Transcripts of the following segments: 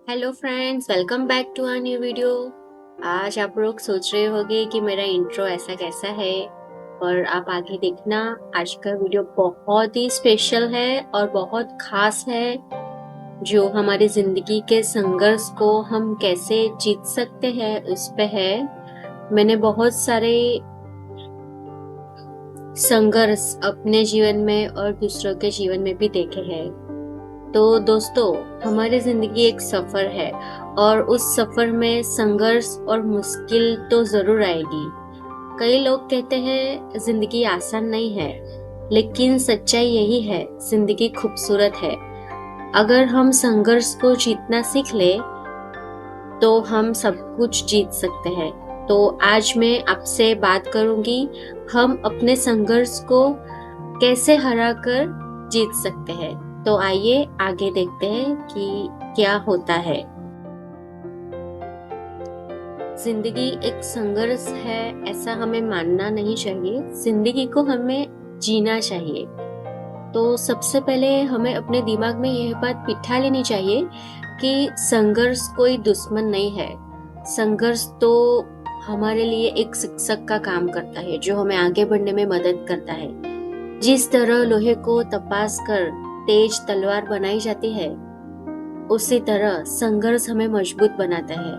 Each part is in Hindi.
Hello friends, welcome back to a new video. आज आप लोग सोच रहे होंगे कि मेरा इंट्रो ऐसा कैसा है, और आप आगे देखना। आज का वीडियो बहुत ही स्पेशल है और बहुत खास है, जो हमारी जिंदगी के संघर्ष को हम कैसे जीत सकते हैं उस पे है। मैंने बहुत सारे संघर्ष अपने जीवन में और दूसरों के जीवन में भी देखे हैं। तो दोस्तों, हमारी जिंदगी एक सफर है और उस सफर में संघर्ष और मुश्किल तो जरूर आएगी। कई लोग कहते हैं जिंदगी आसान नहीं है, लेकिन सच्चाई यही है, जिंदगी खूबसूरत है। अगर हम संघर्ष को जीतना सीख ले तो हम सब कुछ जीत सकते हैं। तो आज मैं आपसे बात करूंगी, हम अपने संघर्ष को कैसे हरा कर जीत सकते हैं। तो आइए आगे देखते हैं कि क्या होता है। जिंदगी एक संघर्ष है ऐसा हमें मानना नहीं चाहिए, जिंदगी को हमें जीना चाहिए। तो सबसे पहले हमें अपने दिमाग में यह बात बिठा लेनी चाहिए कि संघर्ष कोई दुश्मन नहीं है। संघर्ष तो हमारे लिए एक शिक्षक का काम करता है, जो हमें आगे बढ़ने में मदद करता है। जिस तरह लोहे को तपास कर तेज तलवार बनाई जाती है, उसी तरह संघर्ष हमें मजबूत बनाता है।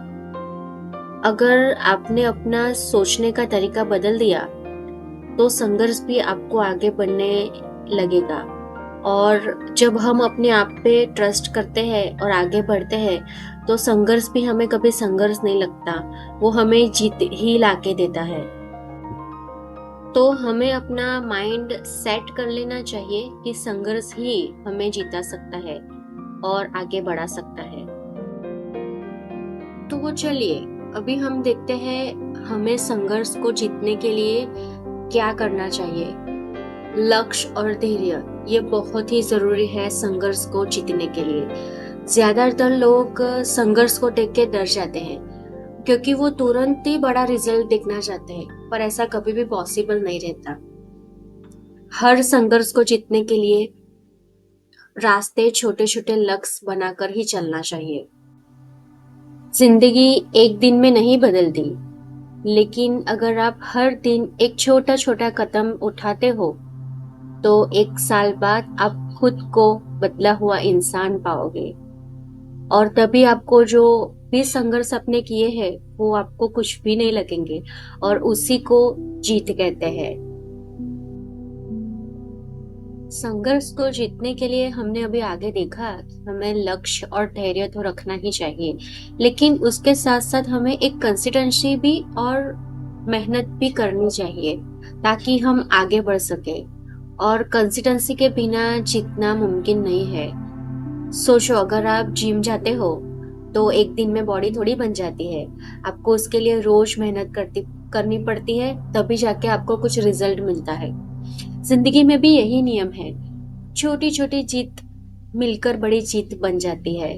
अगर आपने अपना सोचने का तरीका बदल दिया तो संघर्ष भी आपको आगे बढ़ने लगेगा। और जब हम अपने आप पे ट्रस्ट करते हैं और आगे बढ़ते हैं, तो संघर्ष भी हमें कभी संघर्ष नहीं लगता, वो हमें जीत ही लाके देता है। तो हमें अपना माइंड सेट कर लेना चाहिए कि संघर्ष ही हमें जीता सकता है और आगे बढ़ा सकता है। तो चलिए अभी हम देखते हैं हमें संघर्ष को जीतने के लिए क्या करना चाहिए। लक्ष्य और धैर्य ये बहुत ही जरूरी है संघर्ष को जीतने के लिए। ज्यादातर लोग संघर्ष को देख के डर जाते हैं, क्योंकि वो तुरंत ही बड़ा रिजल्ट देखना चाहते हैं, पर ऐसा कभी भी पॉसिबल नहीं रहता। हर संघर्ष को जीतने के लिए रास्ते छोटे छोटे लक्ष्य बनाकर ही चलना चाहिए। जिंदगी एक दिन में नहीं बदलती, लेकिन अगर आप हर दिन एक छोटा छोटा कदम उठाते हो तो एक साल बाद आप खुद को बदला हुआ इंसान पाओगे। और तभी आपको जो भी संघर्ष आपने किए हैं वो आपको कुछ भी नहीं लगेंगे, और उसी को जीत कहते हैं। संघर्ष को जीतने के लिए हमने अभी आगे देखा कि हमें लक्ष्य और धैर्य तो रखना ही चाहिए, लेकिन उसके साथ साथ हमें एक कंसिस्टेंसी भी और मेहनत भी करनी चाहिए, ताकि हम आगे बढ़ सके। और कंसिस्टेंसी के बिना जीतना मुमकिन नहीं है। सोचो, अगर आप जिम जाते हो तो एक दिन में बॉडी थोड़ी बन जाती है। आपको उसके लिए रोज मेहनत करनी पड़ती है, तभी जाके आपको कुछ रिजल्ट मिलता है। जिंदगी में भी यही नियम है, छोटी छोटी जीत मिलकर बड़ी जीत बन जाती है।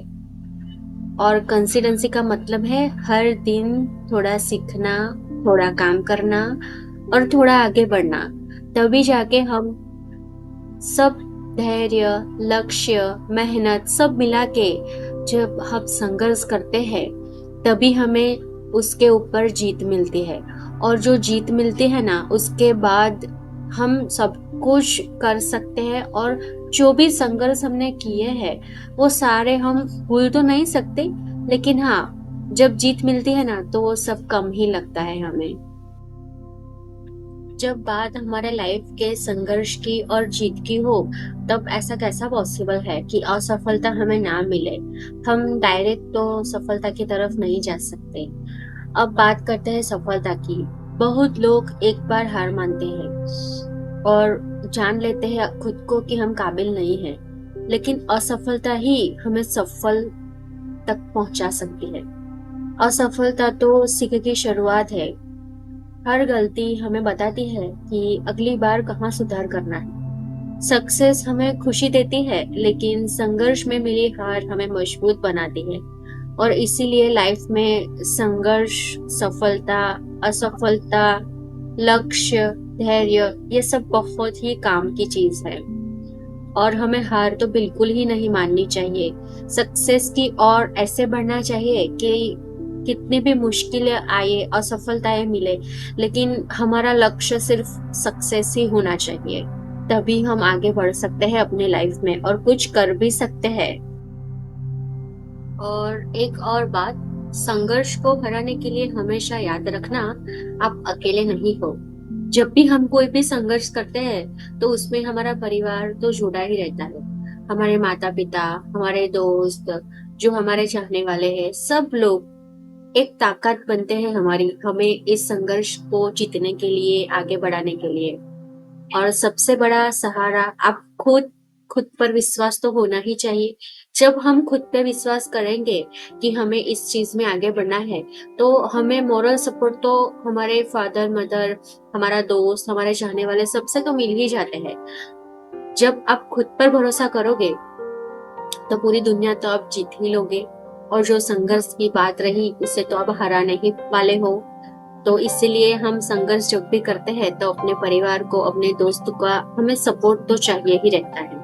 और कंसिस्टेंसी का मतलब है हर दिन थोड़ा सीखना, थोड़ा काम करना और थोड़ा आगे बढ़ना। तभी जाके हम सब धैर्य, लक्ष्य, मेहनत सब मिला के जब हम संघर्ष करते हैं, तभी हमें उसके ऊपर जीत मिलती है। और जो जीत मिलती है ना, उसके बाद हम सब कुछ कर सकते हैं। और जो भी संघर्ष हमने किए हैं वो सारे हम भूल तो नहीं सकते, लेकिन हाँ, जब जीत मिलती है ना तो वो सब कम ही लगता है हमें। जब बात हमारे लाइफ के संघर्ष की और जीत की हो, तब ऐसा कैसा पॉसिबल है कि असफलता हमें ना मिले। हम डायरेक्ट तो सफलता की तरफ नहीं जा सकते। अब बात करते हैं सफलता की। बहुत लोग एक बार हार मानते हैं और जान लेते हैं खुद को कि हम काबिल नहीं हैं, लेकिन असफलता ही हमें सफल तक पहुंचा सकती है। असफलता तो सीख की शुरुआत है। हर गलती हमें बताती है कि अगली बार कहाँ सुधार करना है। सक्सेस हमें खुशी देती है, लेकिन संघर्ष में मिली हार हमें मजबूत बनाती है। और इसीलिए लाइफ में संघर्ष, सफलता, असफलता, लक्ष्य, धैर्य ये सब बहुत ही काम की चीज है। और हमें हार तो बिल्कुल ही नहीं माननी चाहिए। सक्सेस की ओर ऐसे बढ़ना चाहिए कि कितनी भी मुश्किलें आए, असफलताएं मिले, लेकिन हमारा लक्ष्य सिर्फ सक्सेस ही होना चाहिए। तभी हम आगे बढ़ सकते हैं अपनी लाइफ में और कुछ कर भी सकते हैं। और एक और बात, संघर्ष को हराने के लिए हमेशा याद रखना, आप अकेले नहीं हो। जब भी हम कोई भी संघर्ष करते हैं तो उसमें हमारा परिवार तो जुड़ा ही रहता है। हमारे माता पिता, हमारे दोस्त, जो हमारे चाहने वाले हैं, सब लोग एक ताकत बनते हैं हमारी, हमें इस संघर्ष को जीतने के लिए, आगे बढ़ाने के लिए। और सबसे बड़ा सहारा आप खुद, खुद पर विश्वास तो होना ही चाहिए। जब हम खुद पे विश्वास करेंगे कि हमें इस चीज में आगे बढ़ना है, तो हमें मोरल सपोर्ट तो हमारे फादर मदर, हमारा दोस्त, हमारे चाहने वाले सबसे तो मिल ही जाते हैं। जब आप खुद पर भरोसा करोगे तो पूरी दुनिया तो आप जीत ही लोगे। और जो संघर्ष की बात रही, उसे तो आप हरा नहीं वाले हो। तो इसीलिए हम संघर्ष जब भी करते हैं तो अपने परिवार को, अपने दोस्त का हमें सपोर्ट तो चाहिए ही रहता है।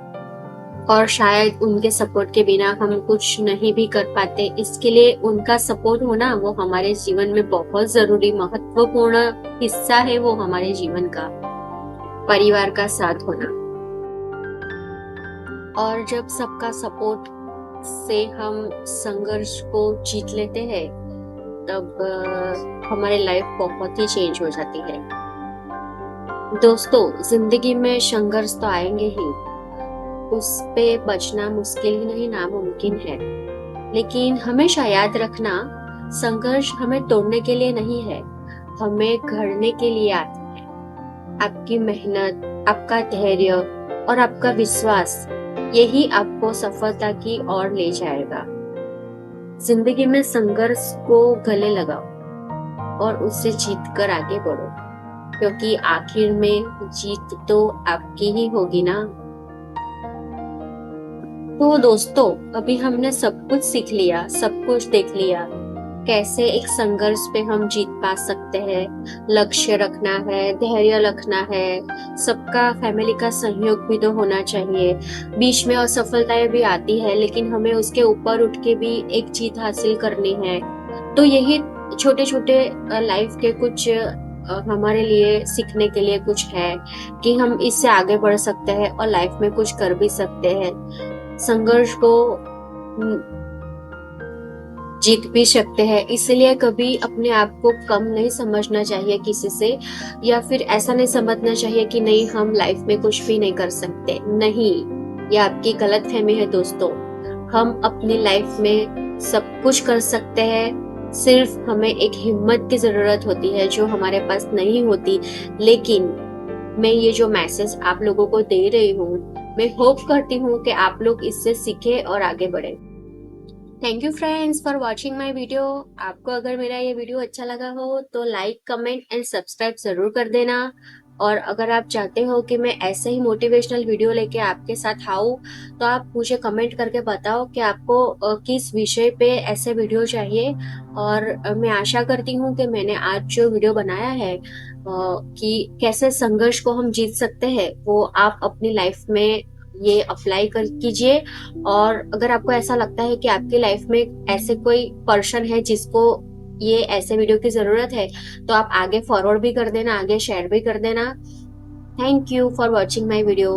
और शायद उनके सपोर्ट के बिना हम कुछ नहीं भी कर पाते, इसके लिए उनका सपोर्ट होना वो हमारे जीवन में बहुत जरूरी, महत्वपूर्ण हिस्सा है वो हमारे जीवन का, परिवार का साथ होना। और जब सबका सपोर्ट से हम संघर्ष को जीत लेते हैं, तब हमारी लाइफ बहुत ही चेंज हो जाती है। दोस्तों, जिंदगी में संघर्ष तो आएंगे ही, उस पे बचना मुश्किल ही नहीं, नामुमकिन है। लेकिन हमेशा याद रखना, संघर्ष हमें तोड़ने के लिए नहीं है, हमें गढ़ने के लिए आता है। आपकी मेहनत, आपका धैर्य और आपका विश्वास, यही आपको सफलता की ओर ले जाएगा। जिंदगी में संघर्ष को गले लगाओ और उससे जीत कर आगे बढ़ो, क्योंकि आखिर में जीत तो आपकी ही होगी ना। तो दोस्तों, अभी हमने सब कुछ सीख लिया, सब कुछ देख लिया, कैसे एक संघर्ष पे हम जीत पा सकते हैं। लक्ष्य रखना है, धैर्य रखना है, सबका, फैमिली का सहयोग भी तो होना चाहिए। बीच में असफलताएं भी आती है, लेकिन हमें उसके ऊपर उठ के भी एक जीत हासिल करनी है। तो यही छोटे छोटे लाइफ के कुछ हमारे लिए सीखने के लिए कुछ है कि हम इससे आगे बढ़ सकते हैं और लाइफ में कुछ कर भी सकते हैं। संघर्ष को जीत भी सकते हैं। इसलिए कभी अपने आप को कम नहीं समझना चाहिए किसी से, या फिर ऐसा नहीं समझना चाहिए कि नहीं, हम लाइफ में कुछ भी नहीं कर सकते। नहीं, यह आपकी गलतफहमी है दोस्तों। हम अपनी लाइफ में सब कुछ कर सकते हैं, सिर्फ हमें एक हिम्मत की जरूरत होती है जो हमारे पास नहीं होती। लेकिन मैं ये जो मैसेज आप लोगों को दे रही हूँ, मैं होप करती हूँ कि आप लोग इससे सीखे और आगे बढ़े। Thank you friends for watching my video. आपको अगर मेरा ये वीडियो अच्छा लगा हो तो लाइक, कमेंट एंड सब्सक्राइब जरूर कर देना। और अगर आप चाहते हो कि मैं ऐसे ही मोटिवेशनल वीडियो लेके आपके साथ आऊँ, तो आप मुझे कमेंट करके बताओ कि आपको किस विषय पे ऐसे वीडियो चाहिए। और मैं आशा करती हूँ कि मैंने आज जो वीडियो बनाया है कि कैसे संघर्ष को हम जीत सकते हैं, वो आप अपनी लाइफ में ये अप्लाई कर कीजिए। और अगर आपको ऐसा लगता है कि आपकी लाइफ में ऐसे कोई पर्सन है जिसको ये ऐसे वीडियो की जरूरत है, तो आप आगे फॉरवर्ड भी कर देना, आगे शेयर भी कर देना। Thank you for watching my video.